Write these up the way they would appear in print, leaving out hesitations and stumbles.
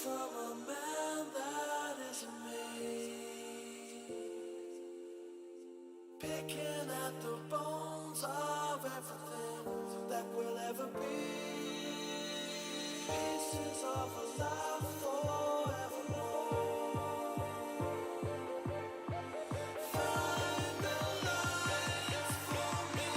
from a man that isn't me, picking at the bones of everything that will ever be, pieces of a life forevermore. Find the light for me.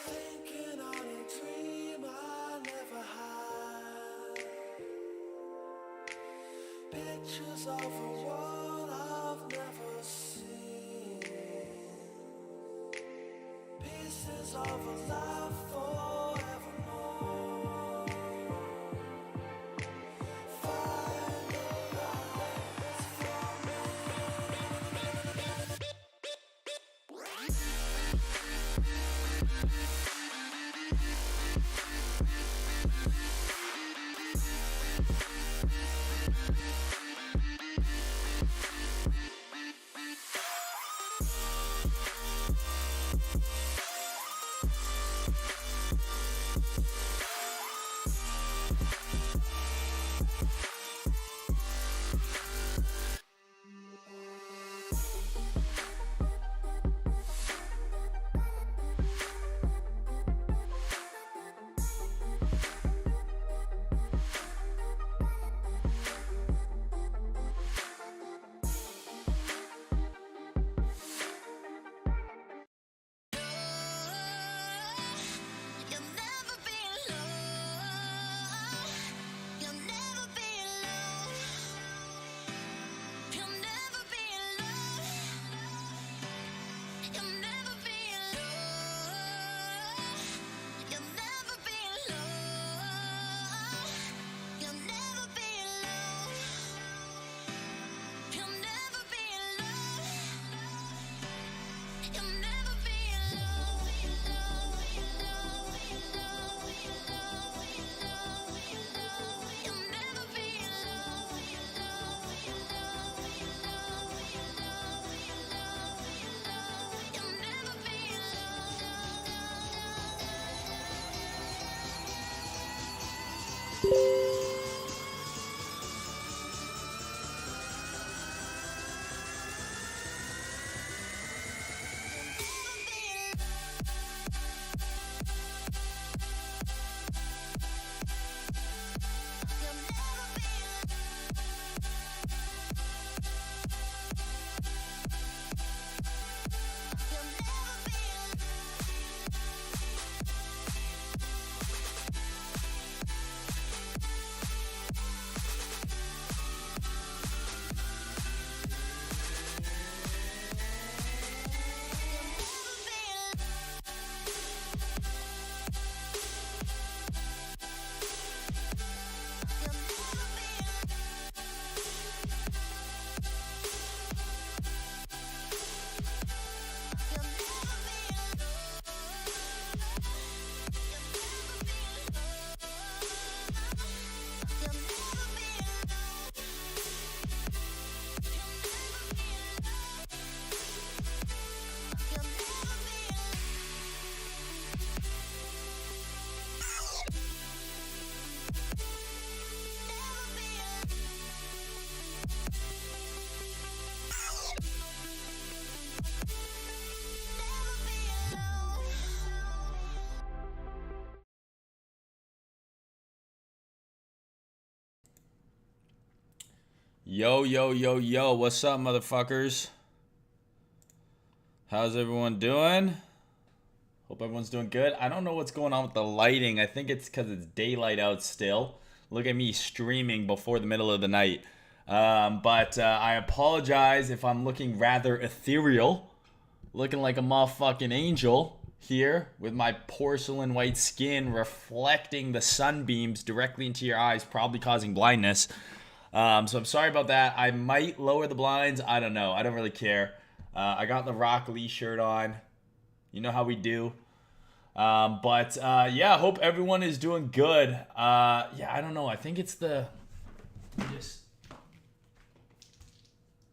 Thinking on a dream I never had, pictures of a world I've never seen, pieces of a life forevermore. Find the lights for me. Yo, yo, yo, yo, what's up, motherfuckers? How's everyone doing? Hope everyone's doing good. I don't know what's going on with the lighting. I think it's because it's daylight out still. Look at me streaming before the middle of the night. But I apologize if I'm looking rather ethereal. Looking like a motherfucking angel here with my porcelain white skin reflecting the sunbeams directly into your eyes, probably causing blindness. So I'm sorry about that. I might lower the blinds. I don't know. I don't really care. I got the Rock Lee shirt on. You know how we do. But yeah, hope everyone is doing good. Yeah, I don't know. I think it's the... Just...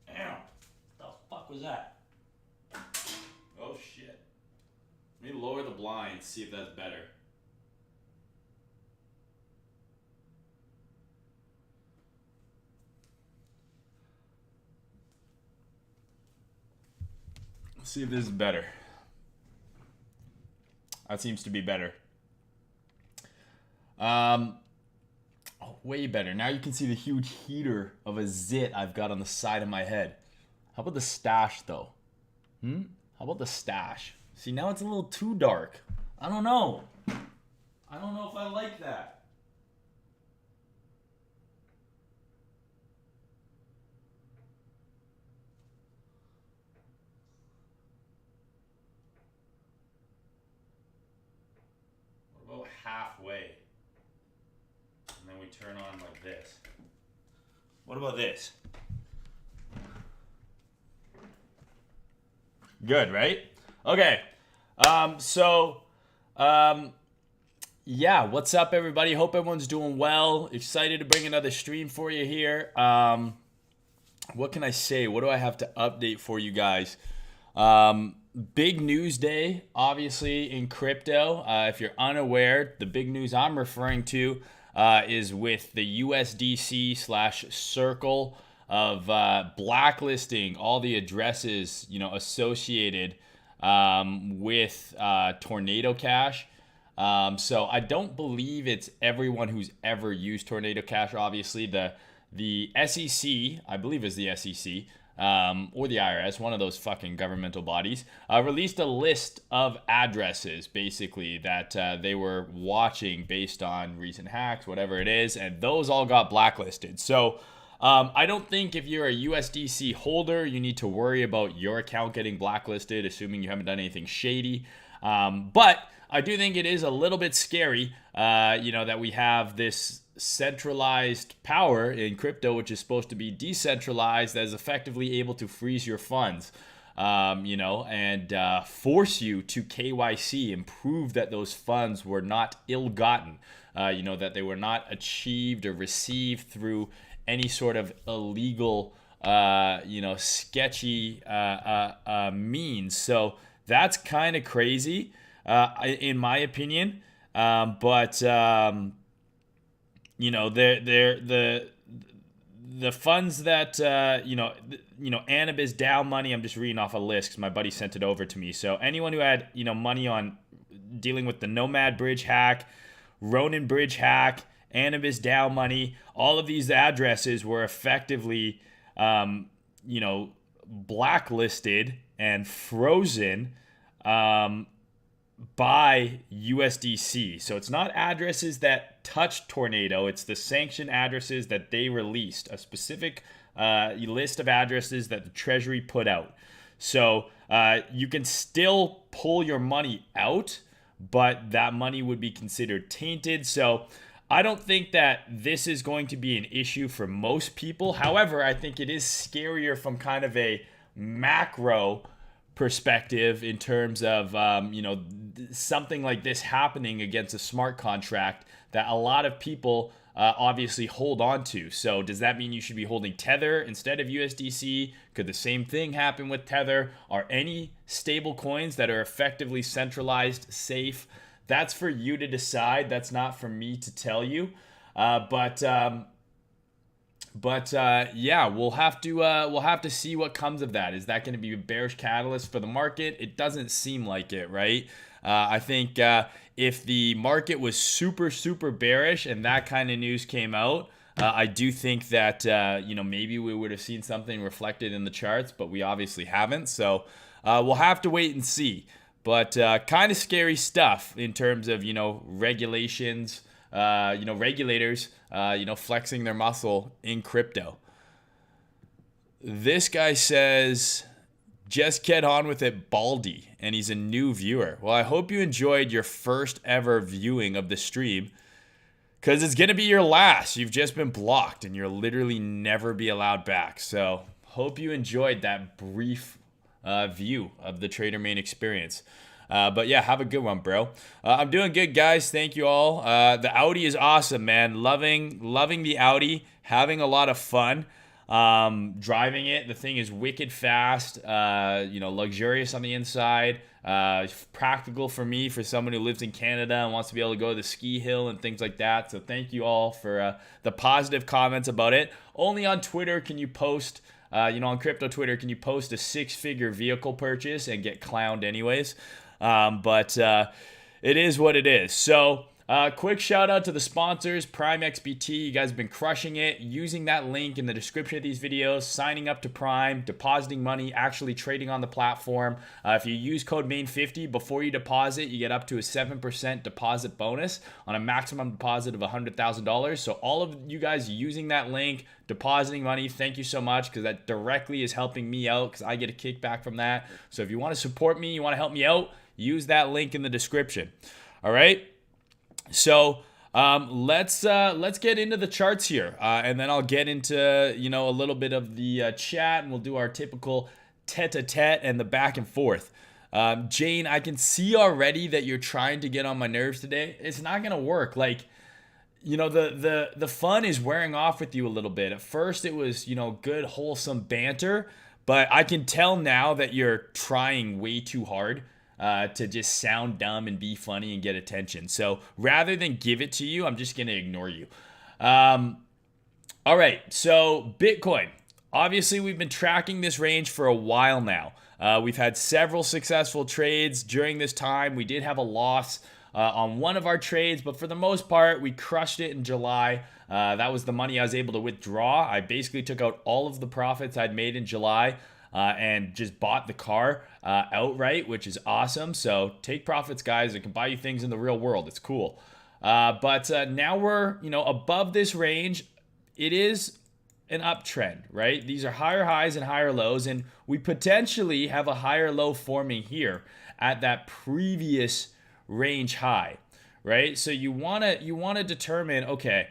Damn. The fuck was that? Oh, shit. Let me lower the blinds, see if that's better. Let's see if this is better. That seems to be better. Oh, way better. Now you can see the huge heater of a zit I've got on the side of my head. How about the stash, though? How about the stash? See, now it's a little too dark. I don't know. I don't know if I like that. What about halfway? And then we turn on like this. What about this? Good, right? Okay. Yeah, what's up, everybody? Hope everyone's doing well. Excited to bring another stream for you here. What can I say? What do I have to update for you guys? Big news day, obviously, in crypto. If you're unaware, the big news I'm referring to is with the USDC / Circle of blacklisting all the addresses, associated with Tornado Cash. So I don't believe it's everyone who's ever used Tornado Cash. Obviously, the SEC, I believe is the SEC, or the IRS, one of those fucking governmental bodies, released a list of addresses, basically, that they were watching based on recent hacks, whatever it is, and those all got blacklisted. So I don't think if you're a USDC holder, you need to worry about your account getting blacklisted, assuming you haven't done anything shady. But I do think it is a little bit scary, that we have this centralized power in crypto, which is supposed to be decentralized, that is effectively able to freeze your funds, and force you to KYC and prove that those funds were not ill-gotten, that they were not achieved or received through any sort of illegal, sketchy means. So that's kind of crazy, in my opinion. The funds that Anubis DAO money. I'm just reading off a list because my buddy sent it over to me. So anyone who had money on dealing with the Nomad Bridge hack, Ronin Bridge hack, Anubis DAO money, all of these addresses were effectively, blacklisted and frozen by USDC. So it's not addresses that touched Tornado. It's the sanctioned addresses that they released, a specific list of addresses that the Treasury put out. So you can still pull your money out, but that money would be considered tainted. So I don't think that this is going to be an issue for most people. However, I think it is scarier from kind of a macro perspective in terms of, something like this happening against a smart contract that a lot of people obviously hold on to. So does that mean you should be holding Tether instead of USDC? Could the same thing happen with Tether? Are any stable coins that are effectively centralized safe? That's for you to decide. That's not for me to tell you. Yeah, we'll have to see what comes of that. Is that going to be a bearish catalyst for the market? It doesn't seem like it, right? I think if the market was super, super bearish and that kind of news came out, I do think that maybe we would have seen something reflected in the charts, but we obviously haven't. So we'll have to wait and see. But kind of scary stuff in terms of regulations. Regulators, flexing their muscle in crypto. This guy says, Just get on with it, Baldy, and he's a new viewer. Well, I hope you enjoyed your first ever viewing of the stream, because it's going to be your last. You've just been blocked, and you'll literally never be allowed back. So, hope you enjoyed that brief view of the Trader Mayne experience. But yeah, have a good one, bro. I'm doing good, guys. Thank you all. The Audi is awesome, man. Loving the Audi. Having a lot of fun. Driving it. The thing is wicked fast. Luxurious on the inside. Practical for me, for someone who lives in Canada and wants to be able to go to the ski hill and things like that. So thank you all for the positive comments about it. Only on Twitter can you post, on crypto Twitter, can you post a 6-figure vehicle purchase and get clowned anyways. But it is what it is. So quick shout out to the sponsors, Prime XBT. You guys have been crushing it. Using that link in the description of these videos, signing up to Prime, depositing money, actually trading on the platform. If you use code Mayne50 before you deposit, you get up to a 7% deposit bonus on a maximum deposit of $100,000. So all of you guys using that link, depositing money, thank you so much, because that directly is helping me out, because I get a kickback from that. So if you want to support me, you want to help me out, use that link in the description. All right. So let's get into the charts here, and then I'll get into a little bit of the chat, and we'll do our typical tete-a-tete and the back and forth. Jane, I can see already that you're trying to get on my nerves today. It's not gonna work. Like, the fun is wearing off with you a little bit. At first, it was good wholesome banter, but I can tell now that you're trying way too hard to just sound dumb and be funny and get attention. So rather than give it to you, I'm just going to ignore you. All right, so Bitcoin. Obviously, we've been tracking this range for a while now. We've had several successful trades during this time. We did have a loss on one of our trades, but for the most part, we crushed it in July. That was the money I was able to withdraw. I basically took out all of the profits I'd made in July and just bought the car outright, which is awesome. So take profits, guys. It can buy you things in the real world. It's cool. But now we're, above this range. It is an uptrend, right? These are higher highs and higher lows, and we potentially have a higher low forming here at that previous range high, right? So you want to determine, okay,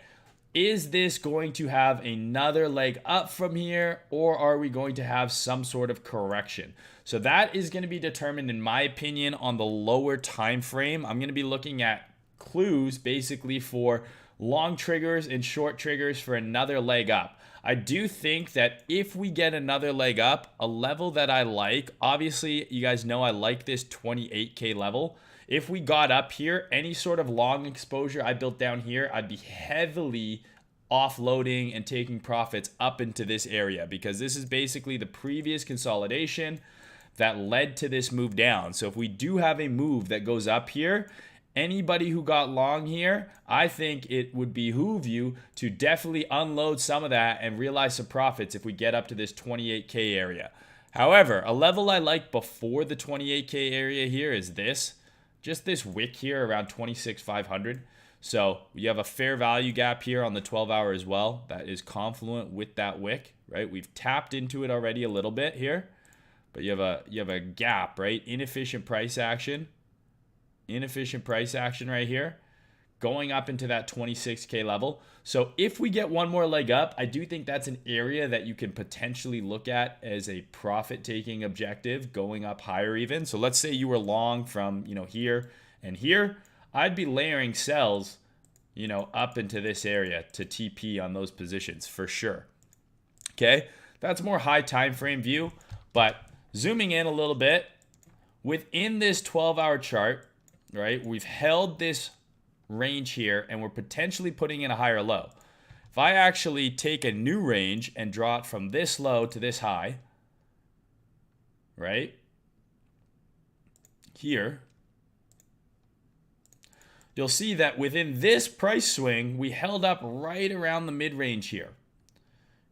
is this going to have another leg up from here, or are we going to have some sort of correction? So that is going to be determined, in my opinion, on the lower time frame. I'm going to be looking at clues basically for long triggers and short triggers for another leg up. I do think that if we get another leg up, a level that I like, obviously you guys know I like this 28K level. If we got up here, any sort of long exposure I built down here, I'd be heavily offloading and taking profits up into this area, because this is basically the previous consolidation that led to this move down. So if we do have a move that goes up here, anybody who got long here, I think it would behoove you to definitely unload some of that and realize some profits if we get up to this 28K area. However, a level I like before the 28K area here is this. Just this wick here around 26,500. So you have a fair value gap here on the 12-hour as well. That is confluent with that wick, right? We've tapped into it already a little bit here, but you have a gap, right? Inefficient price action right here, going up into that 26K level. So if we get one more leg up, I do think that's an area that you can potentially look at as a profit-taking objective, going up higher even. So let's say you were long from, here and here. I'd be layering sells, up into this area to TP on those positions for sure. Okay, that's more high time frame view, but zooming in a little bit, within this 12-hour chart, right, we've held this range here, and we're potentially putting in a higher low. If I actually take a new range and draw it from this low to this high, right here, you'll see that within this price swing, we held up right around the mid-range here.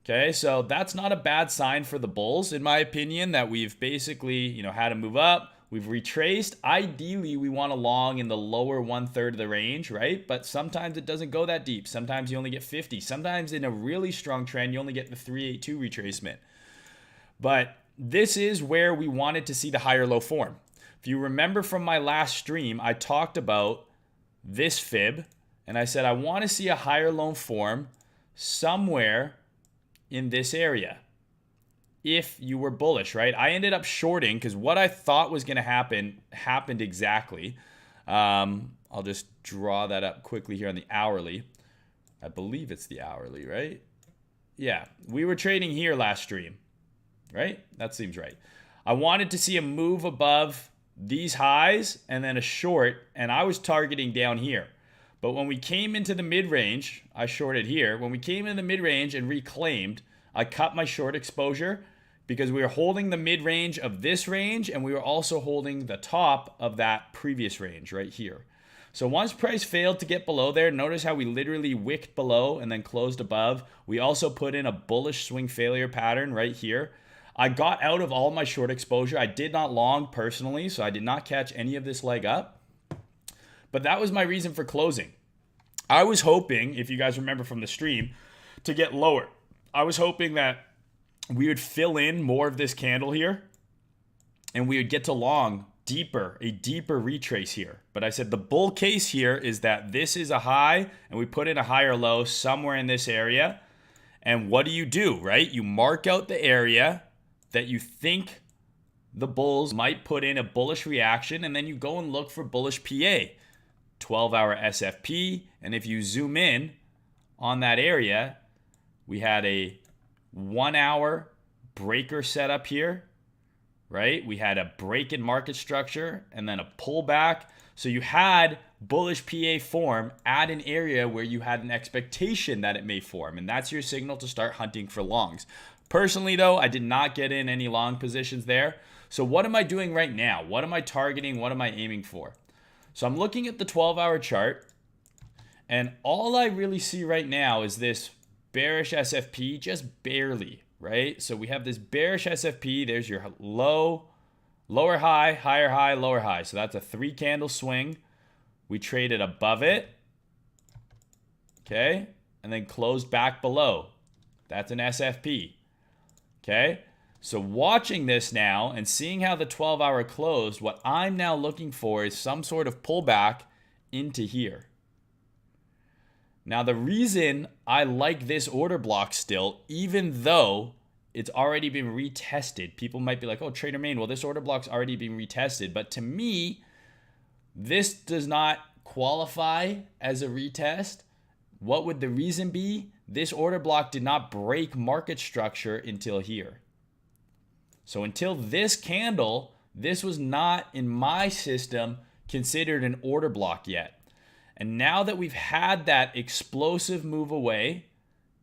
Okay, so that's not a bad sign for the bulls, in my opinion, that we've basically, had to move up. We've retraced. Ideally, we want a long in the lower 1/3 of the range, right? But sometimes it doesn't go that deep. Sometimes you only get 50. Sometimes in a really strong trend, you only get the 382 retracement. But this is where we wanted to see the higher low form. If you remember from my last stream, I talked about this fib, and I said I want to see a higher low form somewhere in this area if you were bullish, right? I ended up shorting because what I thought was going to happen happened exactly. I'll just draw that up quickly here on the hourly. I believe it's the hourly, right? Yeah, we were trading here last stream, right? That seems right. I wanted to see a move above these highs and then a short, and I was targeting down here. But when we came into the mid-range, I shorted here. When we came in the mid-range and reclaimed, I cut my short exposure because we were holding the mid-range of this range and we were also holding the top of that previous range right here. So once price failed to get below there, notice how we literally wicked below and then closed above. We also put in a bullish swing failure pattern right here. I got out of all my short exposure. I did not long personally, so I did not catch any of this leg up. But that was my reason for closing. I was hoping, if you guys remember from the stream, to get lower. I was hoping that we would fill in more of this candle here and we would get to long a deeper retrace here. But I said the bull case here is that this is a high and we put in a higher low somewhere in this area. And what do, right? You mark out the area that you think the bulls might put in a bullish reaction, and then you go and look for bullish PA, 12-hour SFP. And if you zoom in on that area, we had a 1-hour breaker set up here, right? We had a break in market structure and then a pullback. So you had bullish PA form at an area where you had an expectation that it may form, and that's your signal to start hunting for longs. Personally, though, I did not get in any long positions there. So what am I doing right now? What am I targeting? What am I aiming for? So I'm looking at the 12-hour chart, and all I really see right now is this bearish SFP, just barely, right? So we have this bearish SFP. There's your low, lower high, higher high, lower high. So that's a 3-candle swing. We traded above it, okay, and then closed back below. That's an SFP, okay? So watching this now and seeing how the 12-hour closed, what I'm now looking for is some sort of pullback into here. Now, the reason I like this order block still, even though it's already been retested, people might be like, oh, Trader Mayne, well, this order block's already been retested. But to me, this does not qualify as a retest. What would the reason be? This order block did not break market structure until here. So until this candle, this was not, in my system, considered an order block yet. And now that we've had that explosive move away,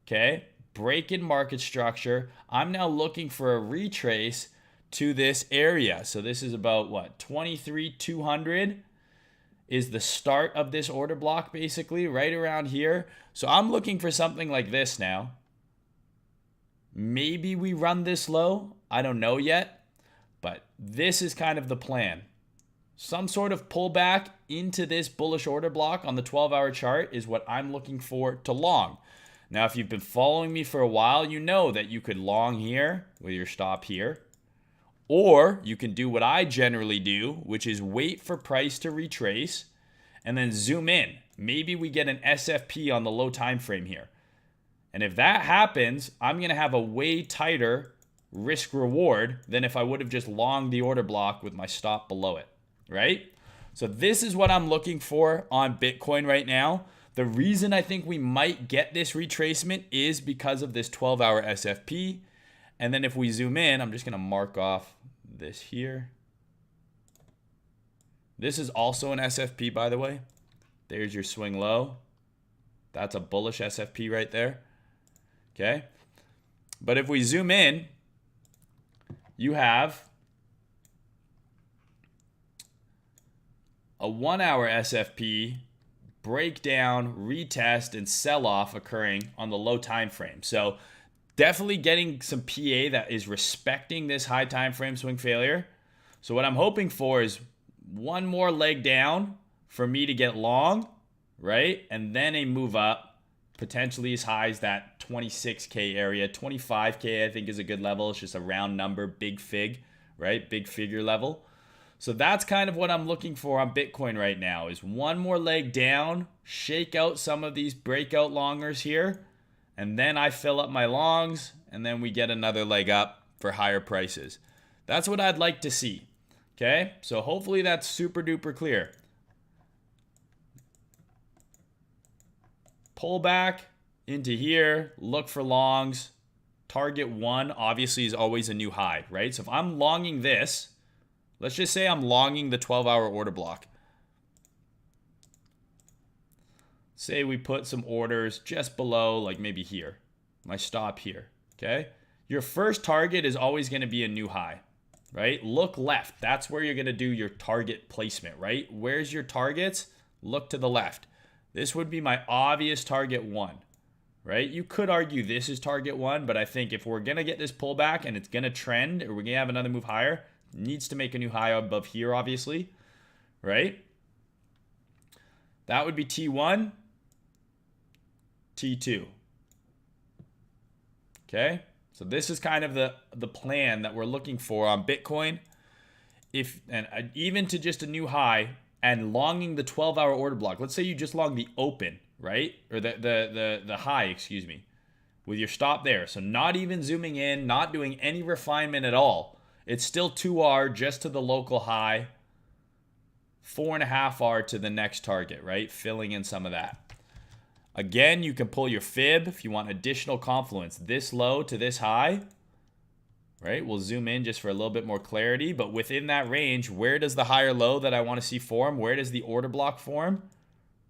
okay, break in market structure, I'm now looking for a retrace to this area. So this is about what, 23,200 is the start of this order block, basically, right around here. So I'm looking for something like this now. Maybe we run this low. I don't know yet, but this is kind of the plan. Some sort of pullback into this bullish order block on the 12-hour chart is what I'm looking for to long. Now, if you've been following me for a while, you know that you could long here with your stop here. Or you can do what I generally do, which is wait for price to retrace and then zoom in. Maybe we get an SFP on the low time frame here. And if that happens, I'm going to have a way tighter risk reward than if I would have just longed the order block with my stop below it, right? So this is what I'm looking for on Bitcoin right now. The reason I think we might get this retracement is because of this 12-hour SFP. And then if we zoom in, I'm just going to mark off this here. This is also an SFP, by the way. There's your swing low. That's a bullish SFP right there. Okay. But if we zoom in, you have a 1-hour SFP breakdown, retest, and sell-off occurring on the low time frame. So definitely getting some PA that is respecting this high time frame swing failure. So what I'm hoping for is one more leg down for me to get long, right? And then a move up potentially as high as that 26K area. 25K I think is a good level. It's just a round number, big fig, right? Big figure level. So that's kind of what I'm looking for on Bitcoin right now, is one more leg down, shake out some of these breakout longers here, and then I fill up my longs, and then we get another leg up for higher prices. That's what I'd like to see. Okay, so hopefully that's super duper clear. Pull back into here, look for longs. Target 1 obviously is always a new high, right? So if I'm longing this, let's just say I'm longing the 12-hour order block. Say we put some orders just below, like maybe here. My stop here, okay? Your first target is always going to be a new high, right? Look left. That's where you're going to do your target placement, right? Where's your targets? Look to the left. This would be my obvious target 1, right? You could argue this is target 1, but I think if we're going to get this pullback and it's going to trend, or we're going to have another move higher, it needs to make a new high above here, obviously, right? That would be T1, T2. Okay? So this is kind of the plan that we're looking for on Bitcoin. And even to just a new high and longing the 12-hour order block. Let's say you just long the open, right? Or the high, excuse me, with your stop there. So not even zooming in, not doing any refinement at all. It's still 2R just to the local high, 4.5R to the next target, right? Filling in some of that. Again, you can pull your fib if you want additional confluence. This low to this high, right? We'll zoom in just for a little bit more clarity. But within that range, where does the higher low that I want to see form? Where does the order block form?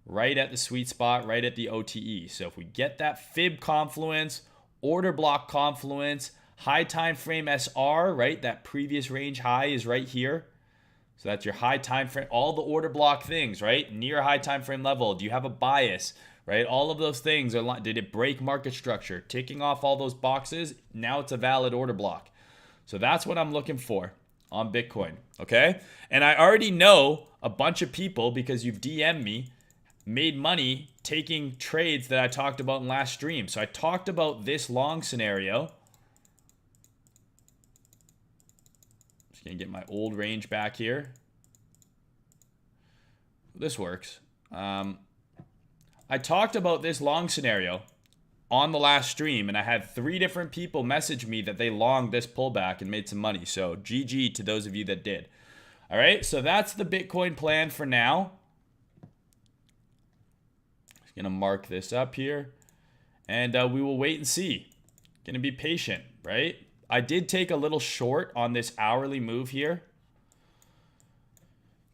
Right at the sweet spot, right at the OTE. So if we get that fib confluence, order block confluence, high time frame SR, right? That previous range high is right here. So that's your high time frame, all the order block things, right? Near high time frame level. Do you have a bias, right? All of those things are, did it break market structure? Ticking off all those boxes, now it's a valid order block. So that's what I'm looking for on Bitcoin, okay? And I already know a bunch of people, because you've DM'd me, made money taking trades that I talked about in last stream. So I talked about this long scenario. Just gonna get my old range back here. This works. I talked about this long scenario on the last stream, and I had 3 different people message me that they longed this pullback and made some money. So GG to those of you that did. All right, so that's the Bitcoin plan for now. Just gonna mark this up here, and we will wait and see. Gonna be patient, right? I did take a little short on this hourly move here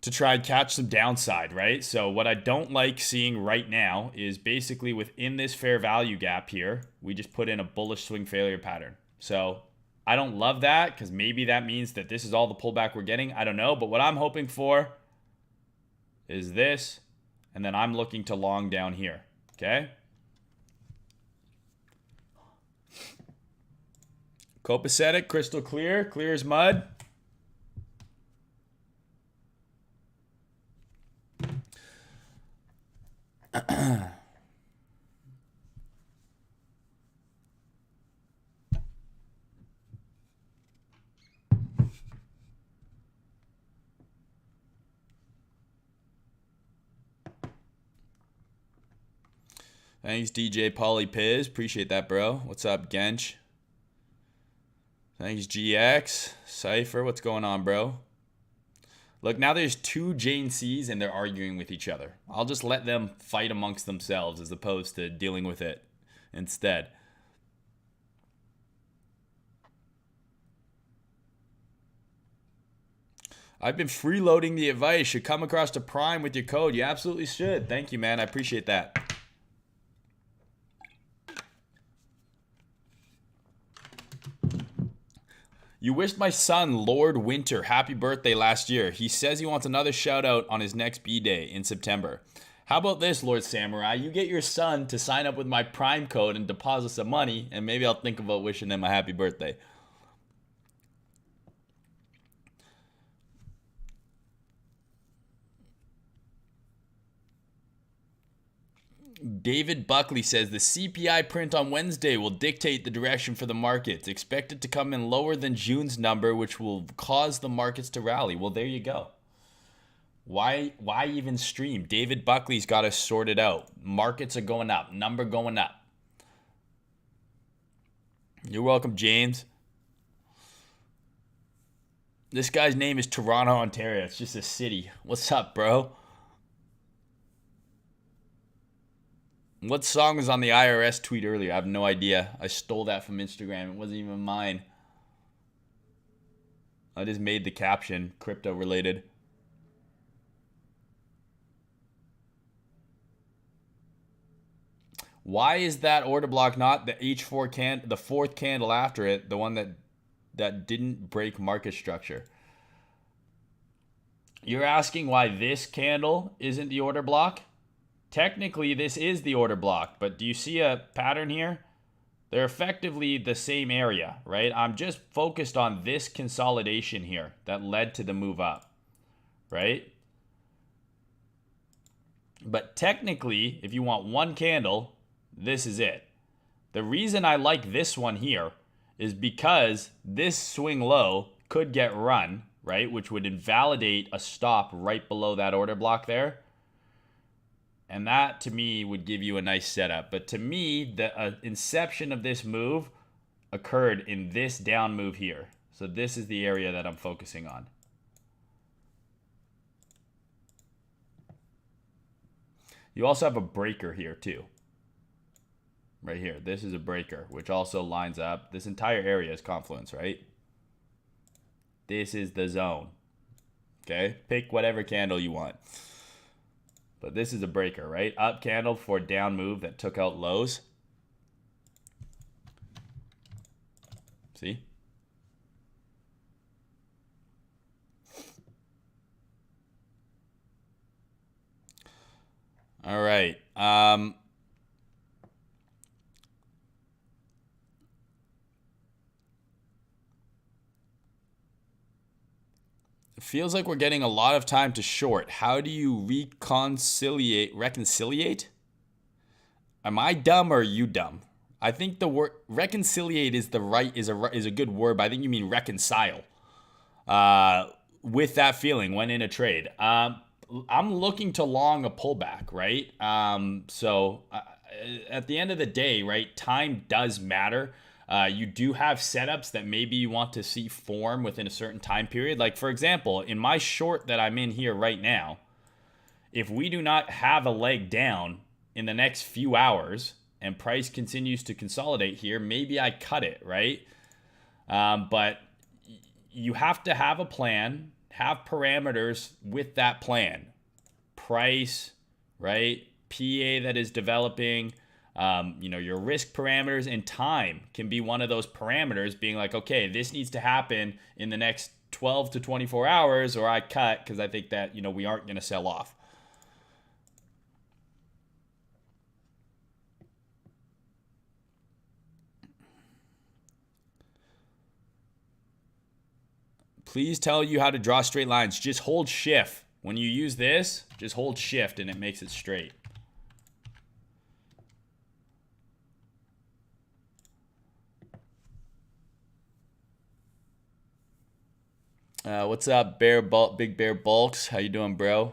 to try and catch some downside, right? So what I don't like seeing right now is basically within this fair value gap here, we just put in a bullish swing failure pattern. So I don't love that, because maybe that means that this is all the pullback we're getting. I don't know. But what I'm hoping for is this, and then I'm looking to long down here, okay? Copacetic, crystal clear, clear as mud. Thanks, DJ Polly Piz. Appreciate that, bro. What's up, Gench? Thanks, GX. Cypher, what's going on, bro? Look, now there's 2 Jane C's and they're arguing with each other. I'll just let them fight amongst themselves as opposed to dealing with it instead. I've been freeloading the advice. Should come across to Prime with your code. You absolutely should. Thank you, man. I appreciate that. You wished my son, Lord Winter, happy birthday last year. He says he wants another shout out on his next B-Day in September. How about this, Lord Samurai? You get your son to sign up with my Prime code and deposit some money, and maybe I'll think about wishing him a happy birthday. David Buckley says the CPI print on Wednesday will dictate the direction for the markets. Expect it to come in lower than June's number, which will cause the markets to rally. Well, there you go. Why even stream? David Buckley's got us sorted out. Markets are going up. Number going up. You're welcome, James. This guy's name is Toronto, Ontario. It's just a city. What's up, bro? What song was on the IRS tweet earlier? I have no idea. I stole that from Instagram. It wasn't even mine. I just made the caption crypto related. Why is that order block not the H4 the fourth candle after it, the one that didn't break market structure? You're asking why this candle isn't the order block? Technically, this is the order block, but do you see a pattern here? They're effectively the same area, right? I'm just focused on this consolidation here that led to the move up, right? But technically, if you want one candle, this is it. The reason I like this one here is because this swing low could get run, right? Which would invalidate a stop right below that order block there. And that, to me, would give you a nice setup. But to me, the inception of this move occurred in this down move here. So this is the area that I'm focusing on. You also have a breaker here, too. Right here. This is a breaker, which also lines up. This entire area is confluence, right? This is the zone. Okay? Pick whatever candle you want. But this is a breaker, right? Up candle for down move that took out lows. See? All right. Feels like we're getting a lot of time to short. How do you reconciliate? Am I dumb or are you dumb? I think the word reconciliate is a good word, but I think you mean reconcile. With that feeling when in a trade. I'm looking to long a pullback, right? So at the end of the day, right, time does matter. You do have setups that maybe you want to see form within a certain time period. Like, for example, in my short that I'm in here right now, if we do not have a leg down in the next few hours and price continues to consolidate here, maybe I cut it, right? But you have to have a plan, have parameters with that plan. Price, right? PA that is developing. Your risk parameters and time can be one of those parameters, being like, okay, this needs to happen in the next 12 to 24 hours or I cut because I think that, we aren't going to sell off. Please tell you how to draw straight lines. Just hold shift. When you use this, just hold shift and it makes it straight. What's up, Big Bear Bulks? How you doing, bro?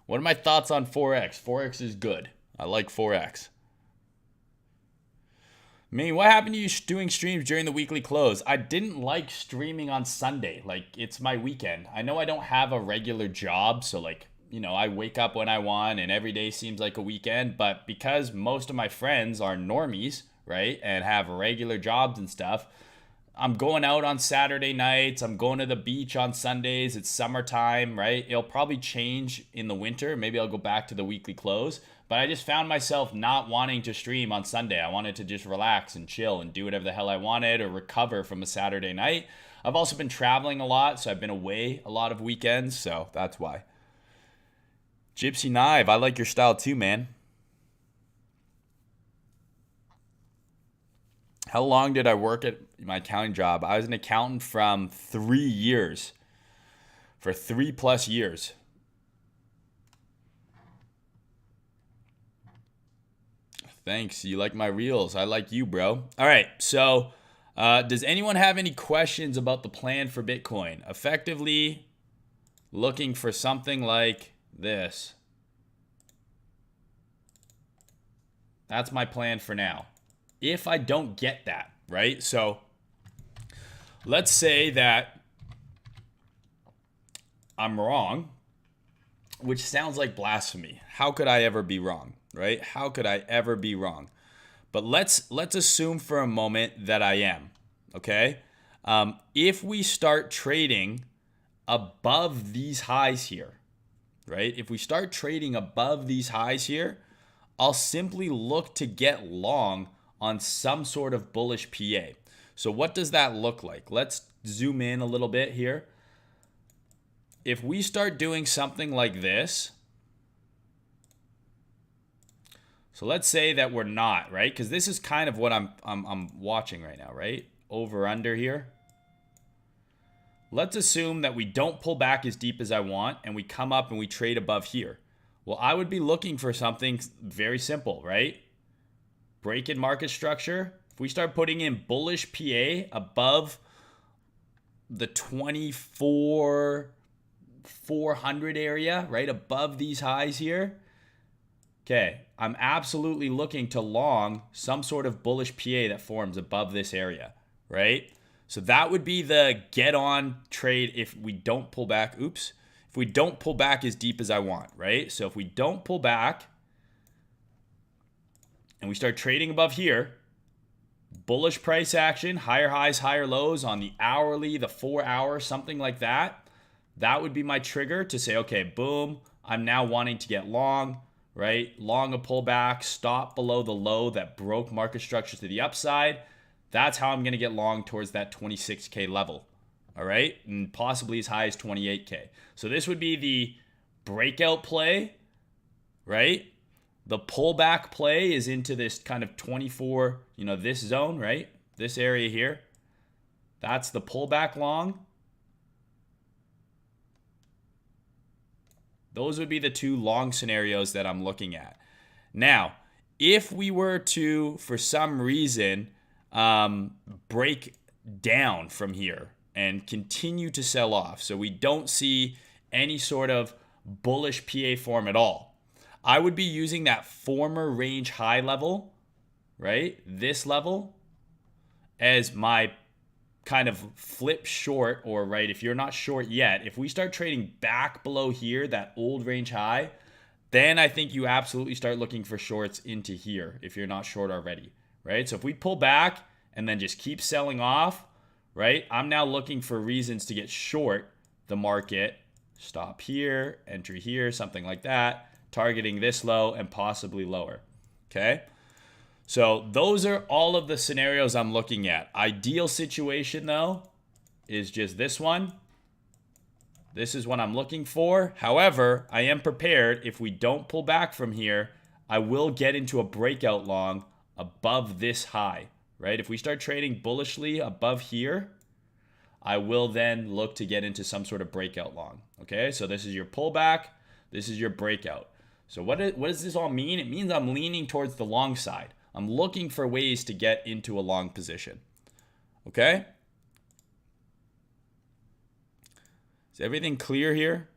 What are my thoughts on Forex? Forex is good. I like Forex. Mayne, what happened to you doing streams during the weekly close? I didn't like streaming on Sunday. Like, it's my weekend. I know I don't have a regular job, so I wake up when I want and every day seems like a weekend. But because most of my friends are normies, right, and have regular jobs and stuff, I'm going out on Saturday nights. I'm going to the beach on Sundays. It's summertime, right? It'll probably change in the winter. Maybe I'll go back to the weekly close. But I just found myself not wanting to stream on Sunday. I wanted to just relax and chill and do whatever the hell I wanted or recover from a Saturday night. I've also been traveling a lot, so I've been away a lot of weekends, so that's why. Gypsy Knive, I like your style too, man. How long did I work at my accounting job? I was an accountant from 3 years. For 3+ years. Thanks. You like my reels. I like you, bro. All right. So does anyone have any questions about the plan for Bitcoin? Effectively looking for something like this. That's my plan for now. If I don't get that, right? So let's say that I'm wrong, which sounds like blasphemy. How could I ever be wrong, right? How could I ever be wrong? But let's assume for a moment that I am, okay? If we start trading above these highs here, right? If we start trading above these highs here, I'll simply look to get long on some sort of bullish PA. So what does that look like? Let's zoom in a little bit here. If we start doing something like this, so let's say that we're not, right? Because this is kind of what I'm watching right now, right? Over under here. Let's assume that we don't pull back as deep as I want and we come up and we trade above here. Well, I would be looking for something very simple, right? Break in market structure. If we start putting in bullish PA above the 24,400 area, right? Above these highs here. Okay, I'm absolutely looking to long some sort of bullish PA that forms above this area, right? So that would be the get on trade if we don't pull back. Oops. If we don't pull back as deep as I want, right? So if we don't pull back and we start trading above here, bullish price action, higher highs, higher lows on the hourly, the 4 hour, something like that. That would be my trigger to say, okay, boom, I'm now wanting to get long, right? Long a pullback, stop below the low that broke market structure to the upside. That's how I'm going to get long towards that 26K level. All right. And possibly as high as 28K. So this would be the breakout play, right? The pullback play is into this kind of 24, this zone, right? This area here. That's the pullback long. Those would be the two long scenarios that I'm looking at. Now, if we were to, for some reason, break down from here and continue to sell off, so we don't see any sort of bullish PA form at all, I would be using that former range high level, right? This level as my kind of flip short, or right, if you're not short yet, if we start trading back below here, that old range high, then I think you absolutely start looking for shorts into here if you're not short already, right? So if we pull back and then just keep selling off, right, I'm now looking for reasons to get short the market. Stop here, entry here, something like that, targeting this low and possibly lower, okay? So those are all of the scenarios I'm looking at. Ideal situation, though, is just this one. This is what I'm looking for. However, I am prepared. If we don't pull back from here, I will get into a breakout long above this high, right? If we start trading bullishly above here, I will then look to get into some sort of breakout long, okay? So this is your pullback. This is your breakout. So what does this all mean? It means I'm leaning towards the long side. I'm looking for ways to get into a long position. Okay? Is everything clear here?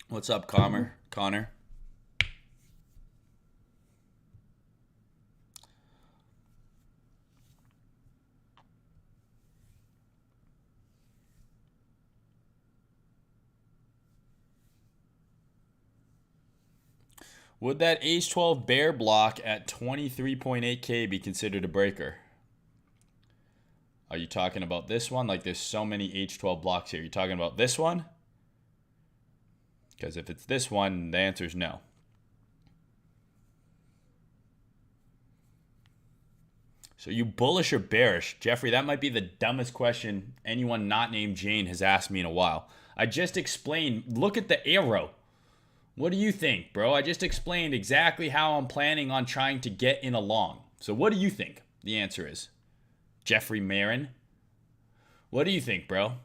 What's up, Connor? Would that H12 bear block at 23.8K be considered a breaker? Are you talking about this one? Like there's so many H12 blocks here. Are you talking about this one? Because if it's this one, the answer is no. So you bullish or bearish? Jeffrey, that might be the dumbest question anyone not named Jane has asked me in a while. I just explained, look at the arrow. What do you think, bro? I just explained exactly how I'm planning on trying to get in a long. So what do you think the answer is? Jeffrey Marin. What do you think, bro?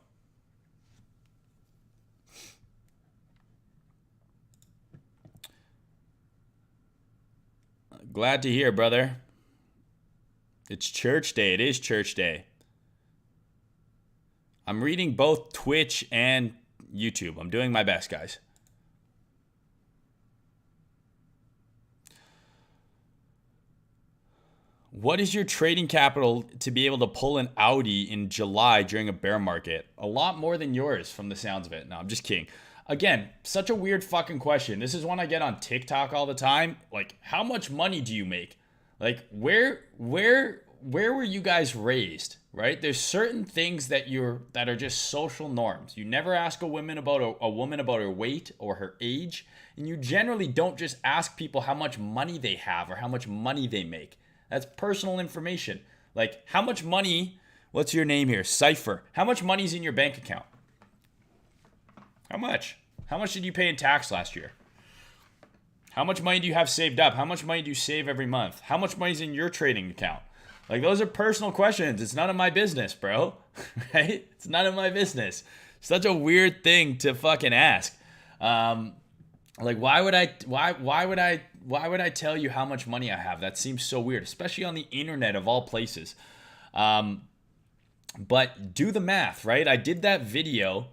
Glad to hear, brother. It's church day. It is church day. I'm reading both Twitch and YouTube. I'm doing my best, guys. What is your trading capital to be able to pull an Audi in July during a bear market? A lot more than yours from the sounds of it. No, I'm just kidding. Again, such a weird fucking question. This is one I get on TikTok all the time. Like, how much money do you make? Like, where were you guys raised? Right? There's certain things that are just social norms. You never ask a woman about her weight or her age, and you generally don't just ask people how much money they have or how much money they make. That's personal information. Like, how much money, what's your name here? Cypher. How much money's in your bank account? How much? How much did you pay in tax last year? How much money do you have saved up? How much money do you save every month? How much money's in your trading account? Like, those are personal questions. It's none of my business, bro. Right? It's none of my business. Such a weird thing to fucking ask. Like, why would I tell you how much money I have? That seems so weird, especially on the internet of all places. But do the math, right? I did that video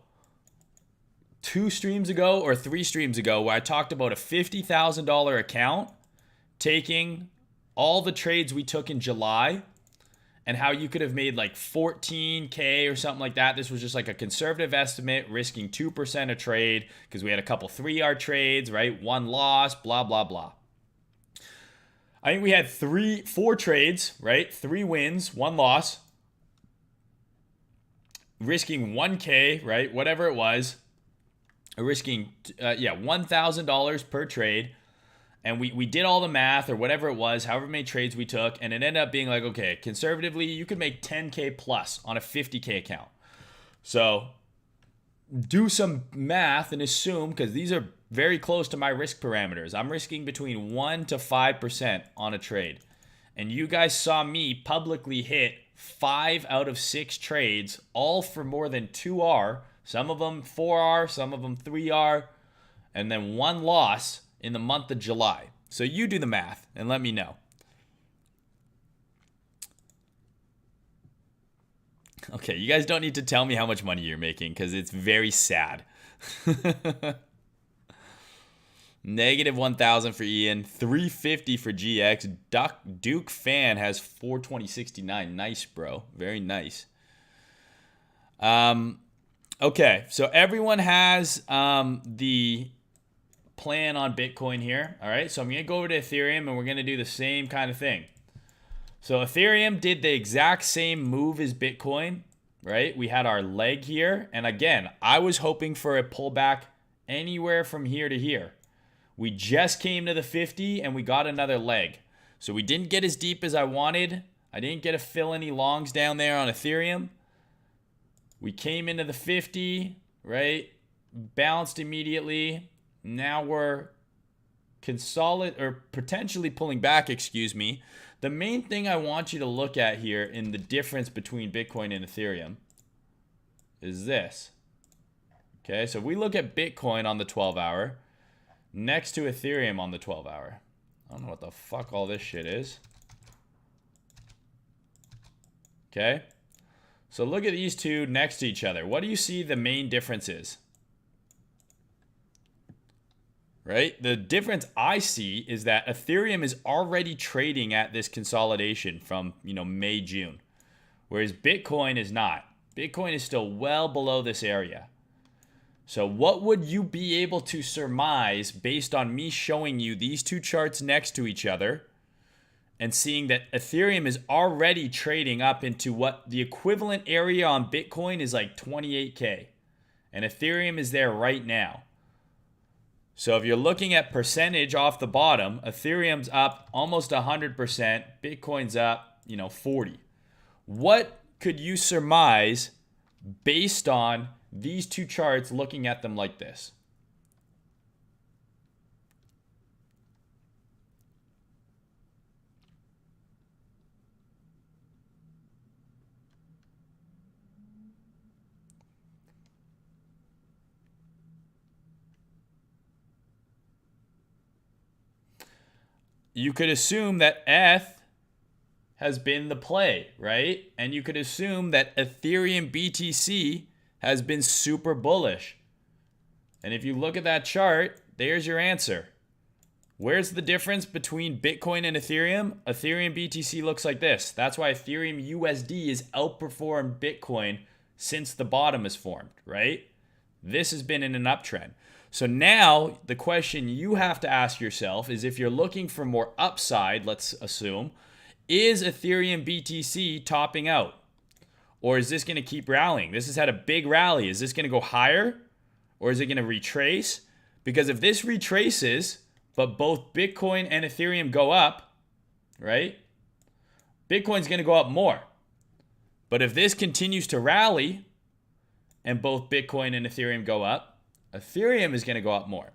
2 streams ago or 3 streams ago where I talked about a $50,000 account taking all the trades we took in July and how you could have made like 14K or something like that. This was just like a conservative estimate, risking 2% a trade because we had a couple 3R trades, right? 1 loss, blah, blah, blah. I think we had 4 trades, right? 3 wins, 1 loss, risking 1K, right? Whatever it was, risking, $1,000 per trade. And we did all the math or whatever it was, however many trades we took, and it ended up being like, okay, conservatively, you could make 10K plus on a 50K account. So do some math and assume, because these are very close to my risk parameters. I'm risking between 1 to 5% on a trade. And you guys saw me publicly hit 5 out of 6 trades, all for more than 2R, some of them 4R, some of them 3R, and then 1 loss in the month of July. So you do the math and let me know. Okay, you guys don't need to tell me how much money you're making because it's very sad. Negative 1,000 for Ian, 350 for GX. Duke Fan has 420.69. Nice, bro. Very nice. Okay, so everyone has the plan on Bitcoin here. All right, so I'm going to go over to Ethereum and we're going to do the same kind of thing. So Ethereum did the exact same move as Bitcoin, right? We had our leg here. And again, I was hoping for a pullback anywhere from here to here. We just came to the 50 and we got another leg. So we didn't get as deep as I wanted. I didn't get to fill any longs down there on Ethereum. We came into the 50, right? Bounced immediately. Now we're potentially pulling back, excuse me. The main thing I want you to look at here in the difference between Bitcoin and Ethereum is this. Okay, so we look at Bitcoin on the 12-hour next to Ethereum on the 12-hour. I don't know what the fuck all this shit is. Okay, so look at these two next to each other. What do you see the main difference is? Right? The difference I see is that Ethereum is already trading at this consolidation from, May, June, whereas Bitcoin is not. Bitcoin is still well below this area. So what would you be able to surmise based on me showing you these two charts next to each other and seeing that Ethereum is already trading up into what the equivalent area on Bitcoin is like 28K, and Ethereum is there right now. So if you're looking at percentage off the bottom, Ethereum's up almost 100%, Bitcoin's up, 40. What could you surmise based on these two charts looking at them like this? you could assume that ETH has been the play, right? And you could assume that Ethereum BTC has been super bullish. And if you look at that chart, there's your answer. Where's the difference between Bitcoin and Ethereum? Ethereum BTC looks like this. That's why Ethereum USD has outperformed Bitcoin since the bottom is formed, right? This has been in an uptrend. So now the question you have to ask yourself is, if you're looking for more upside, let's assume, is Ethereum BTC topping out? Or is this going to keep rallying? This has had a big rally. Is this going to go higher? Or is it going to retrace? Because if this retraces, but both Bitcoin and Ethereum go up, right? Bitcoin's going to go up more. But if this continues to rally and both Bitcoin and Ethereum go up, Ethereum is going to go up more.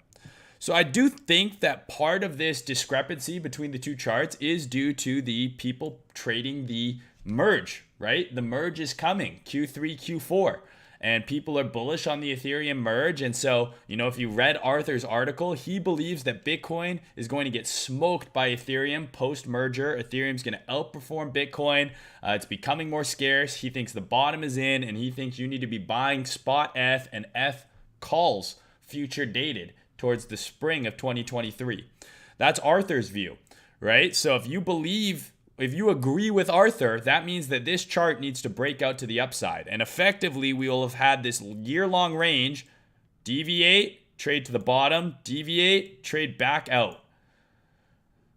So I do think that part of this discrepancy between the two charts is due to the people trading the merge, right? The merge is coming, Q3, Q4. And people are bullish on the Ethereum merge. And so, if you read Arthur's article, he believes that Bitcoin is going to get smoked by Ethereum post-merger. Ethereum's going to outperform Bitcoin. It's becoming more scarce. He thinks the bottom is in, and he thinks you need to be buying spot ETH and ETH calls future dated towards the spring of 2023. That's Arthur's view, right? So if you agree with Arthur, that means that this chart needs to break out to the upside. And effectively, we will have had this year-long range, deviate, trade to the bottom, deviate, trade back out.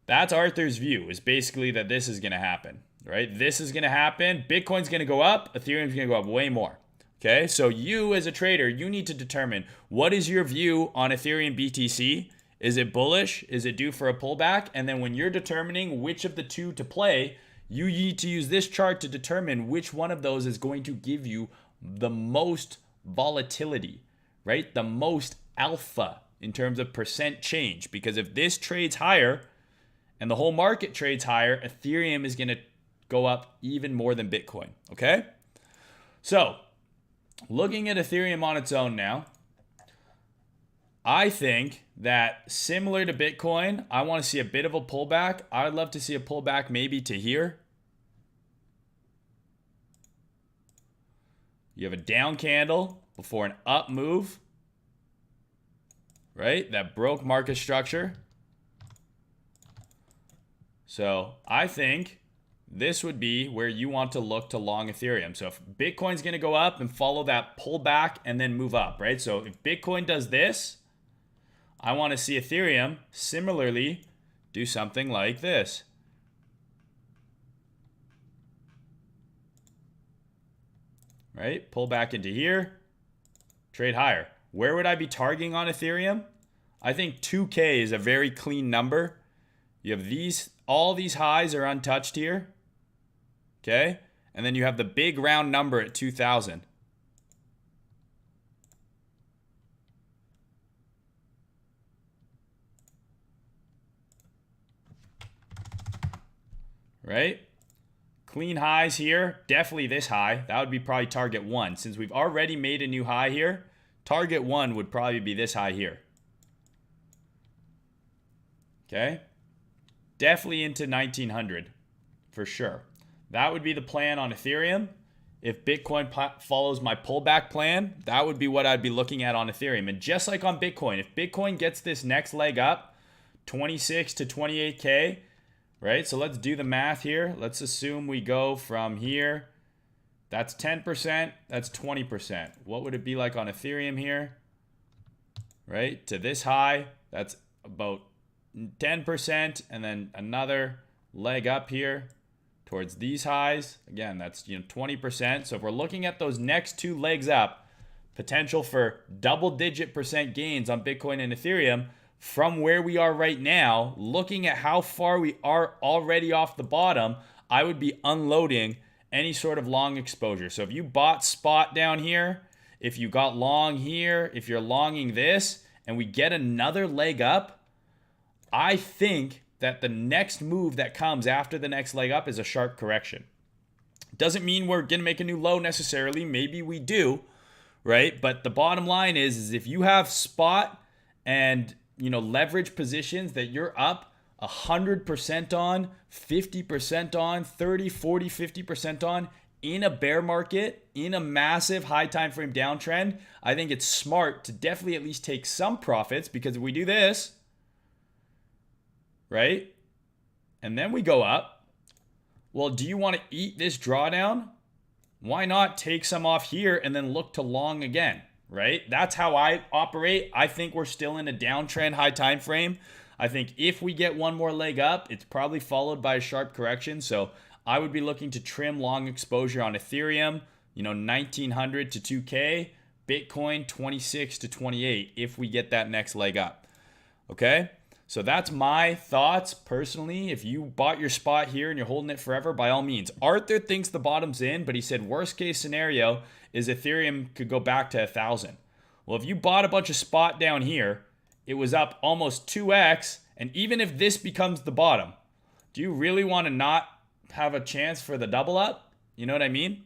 That's Arthur's view, is basically that this is going to happen, right? This is going to happen. Bitcoin's going to go up. Ethereum's going to go up way more. Okay, so you as a trader, you need to determine, what is your view on Ethereum BTC? Is it bullish? Is it due for a pullback? And then when you're determining which of the two to play, you need to use this chart to determine which one of those is going to give you the most volatility, right? The most alpha in terms of percent change. Because if this trades higher and the whole market trades higher, Ethereum is going to go up even more than Bitcoin, okay? So, looking at Ethereum on its own now, I think that similar to Bitcoin, I want to see a bit of a pullback. I'd love to see a pullback maybe to here. You have a down candle before an up move, right? That broke market structure. So I think this would be where you want to look to long Ethereum. So if Bitcoin's going to go up and follow that pullback and then move up, right? So if Bitcoin does this, I want to see Ethereum similarly do something like this. Right? Pull back into here, trade higher. Where would I be targeting on Ethereum? I think 2K is a very clean number. You have all these highs are untouched here. Okay? And then you have the big round number at 2,000. Right? Clean highs here. Definitely this high. That would be probably target 1. Since we've already made a new high here, target 1 would probably be this high here. Okay? Definitely into 1900 for sure. That would be the plan on Ethereum. If Bitcoin follows my pullback plan, that would be what I'd be looking at on Ethereum. And just like on Bitcoin, if Bitcoin gets this next leg up, 26 to 28K, right? So let's do the math here. Let's assume we go from here. That's 10%. That's 20%. What would it be like on Ethereum here? Right? To this high, that's about 10%. And then another leg up here towards these highs. Again, that's 20%. So if we're looking at those next two legs up, potential for double-digit percent gains on Bitcoin and Ethereum, from where we are right now, looking at how far we are already off the bottom, I would be unloading any sort of long exposure. So if you bought spot down here, if you got long here, if you're longing this, and we get another leg up, I think that the next move that comes after the next leg up is a sharp correction. Doesn't mean we're going to make a new low necessarily. Maybe we do, right? But the bottom line is if you have spot and leverage positions that you're up 100% on, 50% on, 30, 40, 50% on in a bear market, in a massive high time frame downtrend, I think it's smart to definitely at least take some profits, because if we do this, right, and then we go up, well, do you want to eat this drawdown? Why not take some off here and then look to long again, right? That's how I operate. I think we're still in a downtrend high time frame. I think if we get one more leg up, it's probably followed by a sharp correction. So I would be looking to trim long exposure on Ethereum, 1900 to 2K, Bitcoin 26 to 28 if we get that next leg up. Okay? So that's my thoughts personally. If you bought your spot here and you're holding it forever, by all means. Arthur thinks the bottom's in, but he said worst case scenario is Ethereum could go back to 1,000. Well, if you bought a bunch of spot down here, it was up almost 2x, and even if this becomes the bottom, do you really want to not have a chance for the double up? You know what I mean?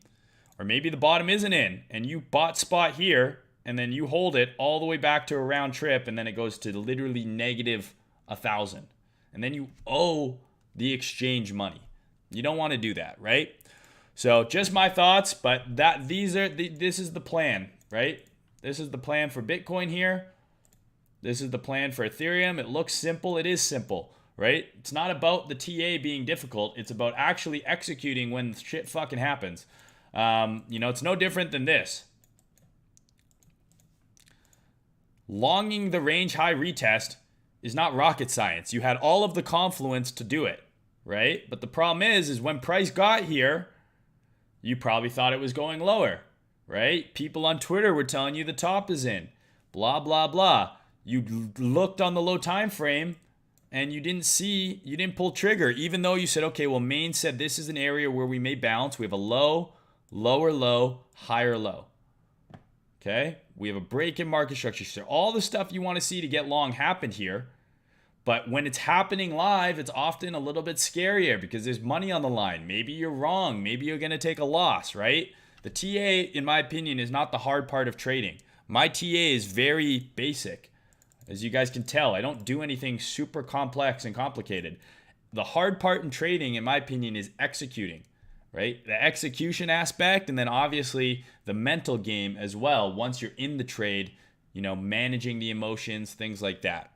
Or maybe the bottom isn't in, and you bought spot here, and then you hold it all the way back to a round trip, and then it goes to literally negative 1,000, and then you owe the exchange money. You don't want to do that, right? So just my thoughts, but this is the plan, right? This is the plan for Bitcoin here. This is the plan for Ethereum. It looks simple. It is simple, right? It's not about the TA being difficult. It's about actually executing when shit fucking happens. It's no different than this. Longing the range high retest is not rocket science. You had all of the confluence to do it, right? But the problem is when price got here, you probably thought it was going lower, right? People on Twitter were telling you the top is in, blah, blah, blah. You looked on the low time frame and you didn't pull trigger, even though you said, okay, well, Mayne said this is an area where we may bounce. We have a low, lower low, higher low. Okay, we have a break in market structure. So all the stuff you want to see to get long happened here. But when it's happening live, it's often a little bit scarier because there's money on the line. Maybe you're wrong. Maybe you're going to take a loss, right? The TA, in my opinion, is not the hard part of trading. My TA is very basic. As you guys can tell, I don't do anything super complex and complicated. The hard part in trading, in my opinion, is executing. Right? The execution aspect, and then obviously the mental game as well. Once you're in the trade, managing the emotions, things like that.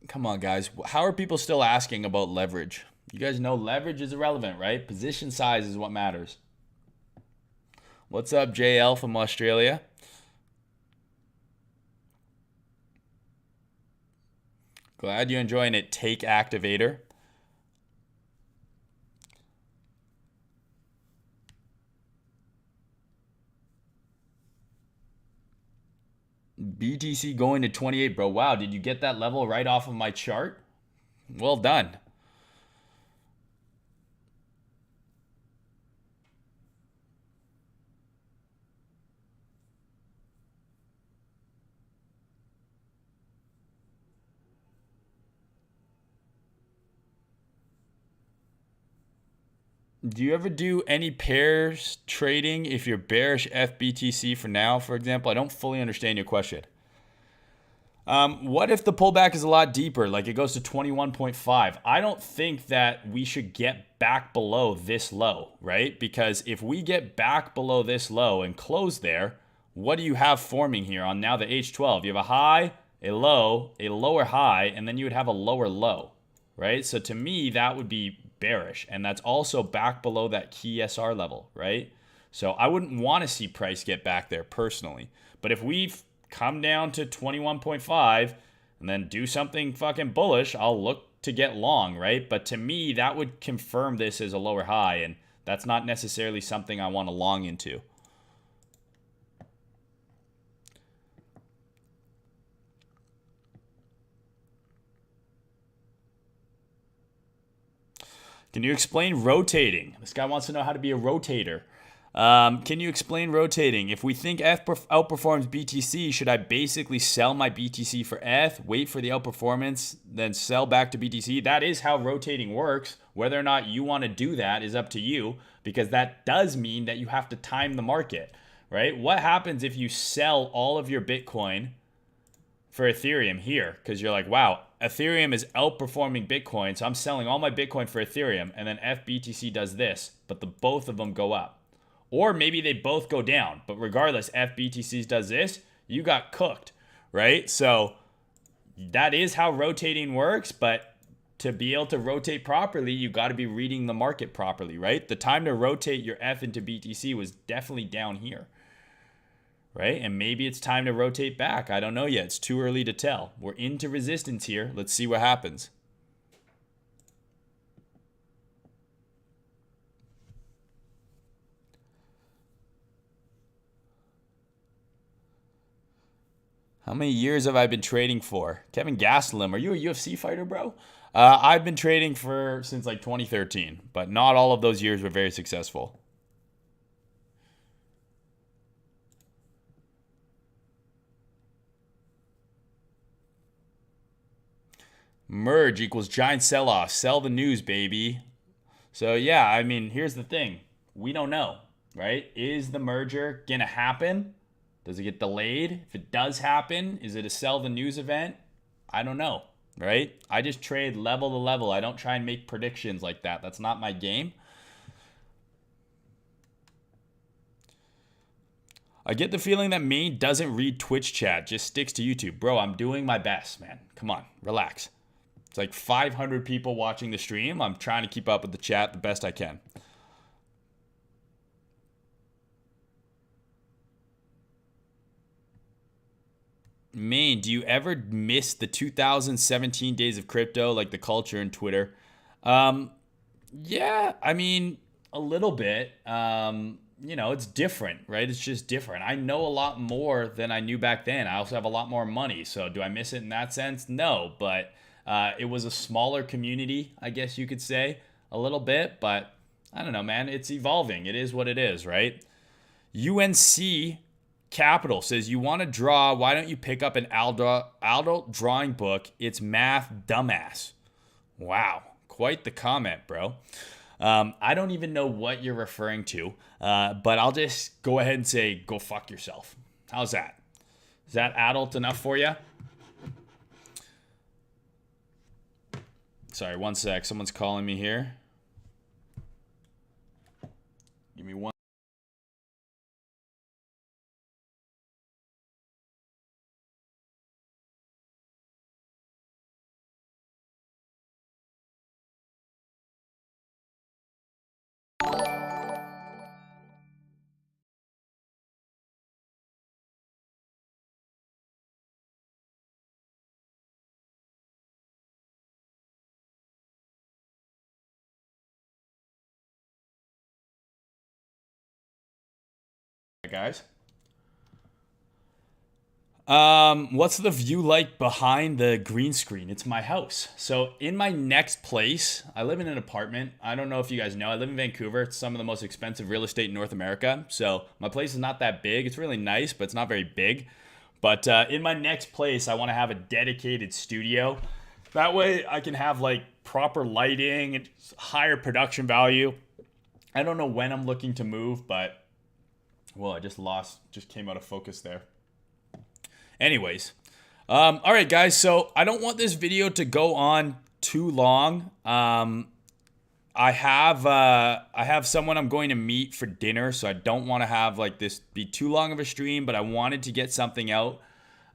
Come on, guys. How are people still asking about leverage? You guys know leverage is irrelevant, right? Position size is what matters. What's up, JL from Australia? Glad you're enjoying it. Take activator. BTC going to 28, bro. Wow, did you get that level right off of my chart? Well done. Do you ever do any pairs trading if you're bearish FBTC for now, for example? I don't fully understand your question. What if the pullback is a lot deeper, like it goes to 21.5? I don't think that we should get back below this low, right? Because if we get back below this low and close there, what do you have forming here on now the H12? You have a high, a low, a lower high, and then you would have a lower low, right? So to me, that would be bearish, and that's also back below that key SR level, right? So I wouldn't want to see price get back there personally. But if we've come down to 21.5 and then do something fucking bullish, I'll look to get long, right? But to me, that would confirm this as a lower high, and that's not necessarily something I want to long into. Can you explain rotating? This guy wants to know how to be a rotator. Can you explain rotating? If we think F outperforms BTC, should I basically sell my BTC for F, wait for the outperformance, then sell back to BTC? That is how rotating works. Whether or not you want to do that is up to you, because that does mean that you have to time the market, right? What happens if you sell all of your Bitcoin for Ethereum here? Because you're like, wow, Ethereum is outperforming Bitcoin, so I'm selling all my Bitcoin for Ethereum, and then FBTC does this, but both of them go up. Or maybe they both go down. But regardless, FBTC does this, you got cooked, right? So that is how rotating works. But to be able to rotate properly, you got to be reading the market properly, right? The time to rotate your F into BTC was definitely down here, right? And maybe it's time to rotate back. I don't know yet. It's too early to tell. We're into resistance here. Let's see what happens. How many years have I been trading for? Kevin Gastelum, are you a UFC fighter, bro? I've been trading since like 2013, but not all of those years were very successful. Merge equals giant sell-off. Sell the news, baby. So yeah, I mean, here's the thing. We don't know, right? Is the merger going to happen? Does it get delayed? If it does happen, is it a sell the news event? I don't know, right? I just trade level to level. I don't try and make predictions like that. That's not my game. I get the feeling that Mayne doesn't read Twitch chat, just sticks to YouTube. Bro, I'm doing my best, man. Come on, relax. It's like 500 people watching the stream. I'm trying to keep up with the chat the best I can. Mayne, do you ever miss the 2017 days of crypto, like the culture and Twitter? Yeah, I mean, a little bit. It's different, right? It's just different. I know a lot more than I knew back then. I also have a lot more money. So do I miss it in that sense? No, but it was a smaller community, I guess you could say, a little bit. But I don't know, man. It's evolving. It is what it is, right? UNC Capital says, you want to draw, why don't you pick up an adult drawing book? It's math, dumbass. Wow, quite the comment, bro. I don't even know what you're referring to, but I'll just go ahead and say, go fuck yourself. How's that? Is that adult enough for you? Sorry, one sec. Someone's calling me here. Give me one. Guys. What's the view like behind the green screen? It's my house. So in my next place, I live in an apartment. I don't know if you guys know, I live in Vancouver. It's some of the most expensive real estate in North America. So my place is not that big. It's really nice, but it's not very big. But in my next place, I want to have a dedicated studio. That way I can have like proper lighting and higher production value. I don't know when I'm looking to move, but well, I just came out of focus there. Anyways, all right, guys. So I don't want this video to go on too long. I have someone I'm going to meet for dinner, so I don't want to have like this be too long of a stream. But I wanted to get something out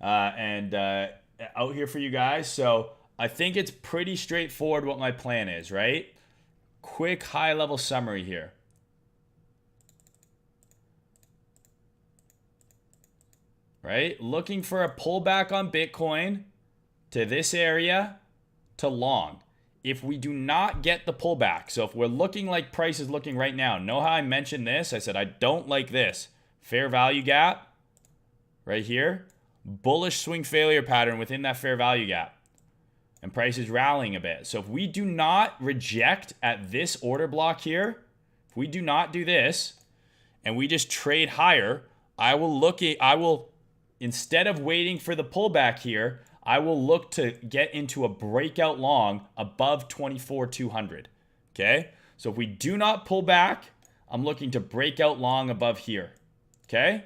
out here for you guys. So I think it's pretty straightforward what my plan is. Right? Quick high-level summary here. Right? Looking for a pullback on Bitcoin to this area to long. If we do not get the pullback, so if we're looking like price is looking right now, know how I mentioned this? I said I don't like this. Fair value gap right here. Bullish swing failure pattern within that fair value gap. and price is rallying a bit. So if we do not reject at this order block here, if we do not do this and we just trade higher, I will, instead of waiting for the pullback here, I will look to get into a breakout long above 24,200. Okay? So if we do not pull back, I'm looking to break out long above here. Okay?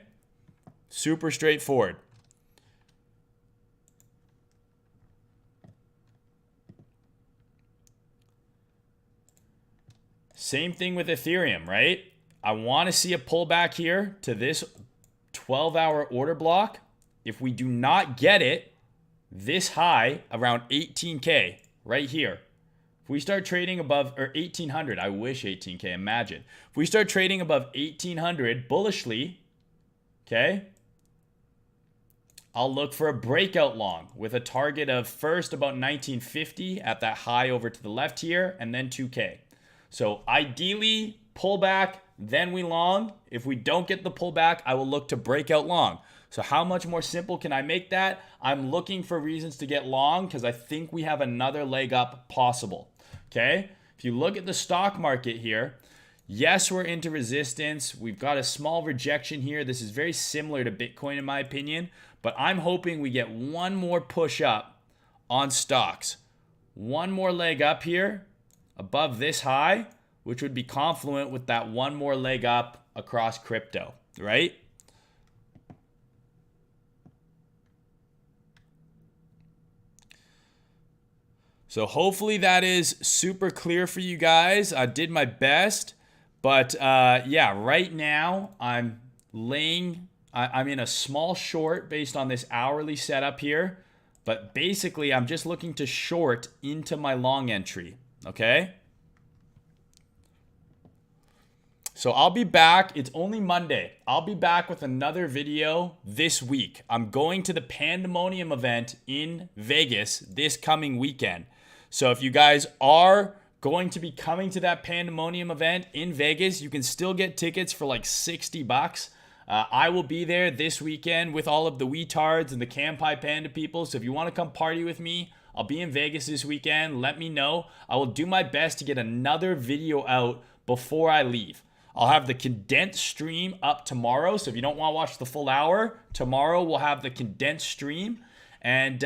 Super straightforward. Same thing with Ethereum, right? I want to see a pullback here to this 12-hour order block. If we do not get it, this high around 18K right here. If we start trading above, or 1800, I wish 18K, imagine. If we start trading above 1800 bullishly, okay, I'll look for a breakout long with a target of first about 1950 at that high over to the left here, and then 2K. So ideally, pullback, then we long. If we don't get the pullback, I will look to breakout long. So how much more simple can I make that? I'm looking for reasons to get long because I think we have another leg up possible. Okay? If you look at the stock market here, yes, we're into resistance. We've got a small rejection here. This is very similar to Bitcoin in my opinion, but I'm hoping we get one more push up on stocks. One more leg up here above this high, which would be confluent with that one more leg up across crypto, right? So hopefully that is super clear for you guys. I did my best, but yeah, right now I'm in a small short based on this hourly setup here, but basically I'm just looking to short into my long entry, okay? So I'll be back. It's only Monday. I'll be back with another video this week. I'm going to the Pandemonium event in Vegas this coming weekend. So if you guys are going to be coming to that Pandemonium event in Vegas, you can still get tickets for like $60. I will be there this weekend with all of the Weetards and the Campai Panda people. So if you want to come party with me, I'll be in Vegas this weekend. Let me know. I will do my best to get another video out before I leave. I'll have the condensed stream up tomorrow. So if you don't want to watch the full hour, tomorrow we'll have the condensed stream. And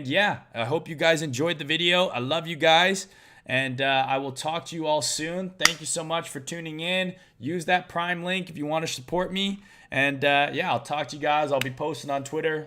yeah, I hope you guys enjoyed the video. I love you guys. And I will talk to you all soon. Thank you so much for tuning in. Use that Prime link if you want to support me. And yeah, I'll talk to you guys. I'll be posting on Twitter.